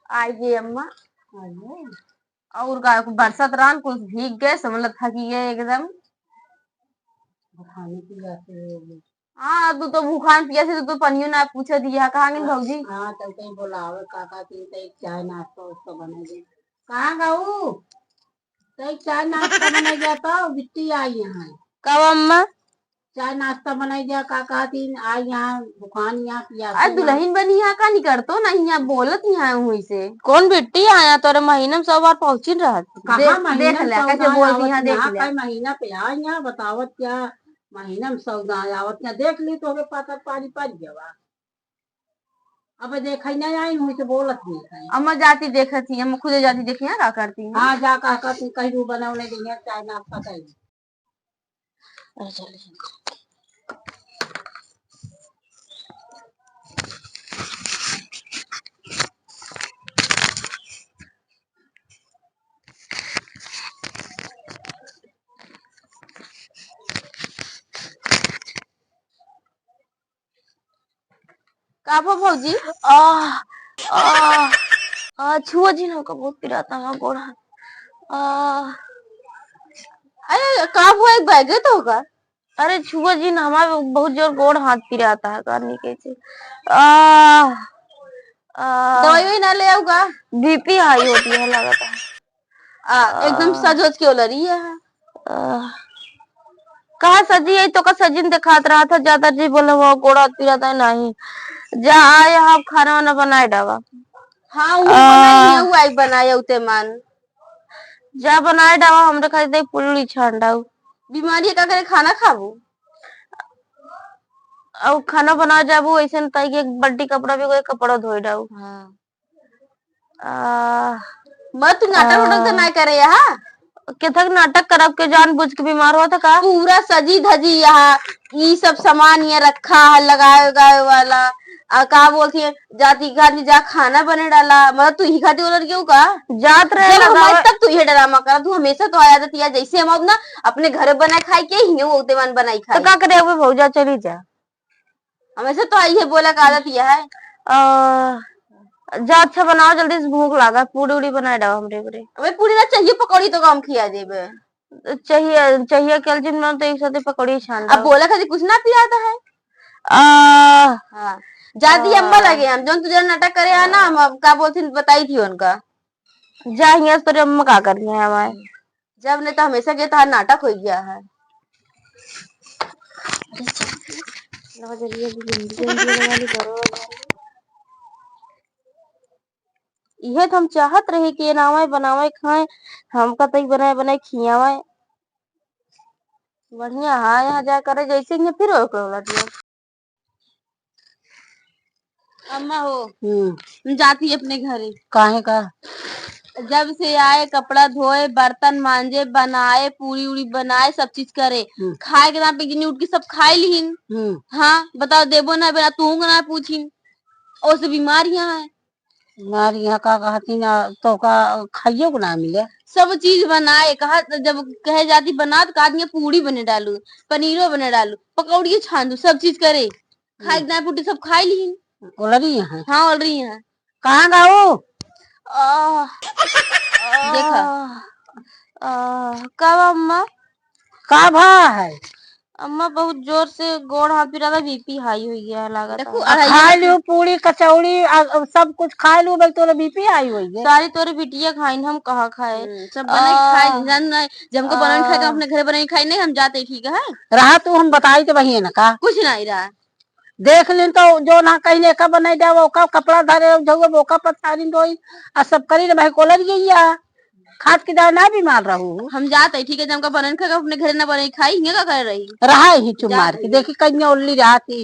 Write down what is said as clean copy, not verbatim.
आइए अम्मा। आइए। और बरसात रान कुछ भीग गए, समझ था कि ये एकदम खाने की जाते। हाँ तू तो भूखान पिया से तो पनियो ना पूछे दिया कहाँ गिन भौजी। हाँ चल कहीं बोलावे काका तीन तक चाय नाश्ता उसका बना दे। कहाँ गाऊ तक चाय नाश्ता बनाई जाता बिट्टी आई यहाँ। कब अम्मा? चाय नाश्ता बनाई दिया काका तीन आई यहाँ दुकान यहाँ पिया आज दुल्हन बनी यहाँ का नहीं करतो ना, यहाँ बोलत यहाँ हुई से कौन बिट्टी आया तोरे महीने में 100 बार पहुंची रहा कहाँ महीना देख लिया कैसे बोलती यहाँ, देख लिया महीना पे आ यहाँ बतावत क्या महीना में सौदा आवत क्या देख ली तो पता पानी पड़ गया। अब देखा नहीं आई हुई तो बोलत नहीं अम्मा जाती देखा थी, अम्मा खुद जाती देखी यहाँ क्या करती है। हाँ जा काका तू कहीं रू बनाने देंगे चाय नाश्ता कहीं। का भौजी छुआ जी ना बहुत पिराता है गोड़ा। अरे का हुआ, एक बैगे तो होगा। अरे छुआ जी ना हमारे बहुत जोर गोड़ हाथ पिराता है करने के से। दवाई ना ले आऊगा, बीपी हाई होती है लगता है। एकदम सजोज क्यों लड़ी है। कहा सजी है तो का सजिन दिखात रहा था ज्यादा जी बोले वो गोड़ा हाथ पिराता है नहीं जा आए आप खाना वाना बनाए डावा। हाँ वो बनाया उते मान जा बनाए डावा हमरे खाई दे पुलड़ी छान डाऊ। बीमारी का करे खाना खाबू और खाना बना जाबू ऐसे न ताई के एक बड्डी कपड़ा भी कोई कपड़ा धोई डाऊ। मत नाटक उटक तो ना करे यहाँ केथक नाटक करब के जान बुझ के बीमार हुआ था का पूरा सजी धजी यहाँ ये सब सामान ये रखा है लगाए गाए वाला का बोलती है जाती खाती जा खाना बने डाला मतलब तू ही खाती बोल क्यों का जात रहे तब तू ही डरामा करा तू हमेशा तो आया जाती है जैसे हम अब ना अपने घर बनाए खाई के ही होते मन बनाई खाई तो का करे हुए भौजा चली जा हमेशा तो आई है बोला का आदत यह है। जा अच्छा बनाओ जल्दी से भूख लगा पूरी उड़ी बनाए डाओ हमरे बरे। अबे पूरी ना चाहिए पकौड़ी तो काम खिया देबे चाहिए कल दिन में तो एक साथ पकौड़ी छान अब बोला खाती कुछ ना पिलाता है। हाँ जाती अम्मा लगे हम जो तुझे नाटक करे है ना हम क्या बोलती बताई थी उनका जा यहाँ तो अम्मा का कर रही है हमारे जब ने तो हमेशा के तो नाटक हो गया है। यह तो हम चाहत रहे कि नावे बनावे खाए हमका तई बनाए बनाए खियावे बढ़िया। हाँ यहाँ जा करे जैसे यहाँ फिर अम्मा हो जाती अपने घरे काहे का जब से आए कपड़ा धोए बर्तन मांजे बनाए पूरी उड़ी बनाए सब चीज करे खाए के नाम पे उठ के सब खाए लीन। हाँ बताओ देबो ना बेटा तू ना पूछी और से बीमारियां है बीमारियां का कहती ना तो का खाइयो को ना मिले सब चीज बनाए कहा जब कहे जाती बना तो कहा पूरी बने डालू पनीरो बने डालू पकौड़ी छान दू सब चीज करे खाए के पुटी सब खाए लीन ऑलरेडी है। हाँ ऑलरेडी है। कहाँ गाओ देखा कब अम्मा का भा है अम्मा बहुत जोर से गोड़ हाथ पिरा था बीपी हाई हुई है लागत खा लियो पूरी कचौड़ी सब कुछ खा लियो भाई तोरा बीपी आई हुई है सारी तोरे बिटिया खाई हम कहाँ खाए सब बना खाए जब हमको बना खाए अपने घर बना खाई नहीं हम जाते ठीक है रहा तू हम बताई तो वही है ना का कुछ नहीं रहा देख लें तो जो ना कहीं लेकर बनाई जा वो का कपड़ा धरे वो का पथारी धोई आ सब करी भाई कोलर गई खाद की दवा ना बीमार रहू हम जाते ठीक है जब का बना खाए अपने घर ना बना खाई का कर रही रहा ही चुप मार के देखी कहीं उल्ली रहा थी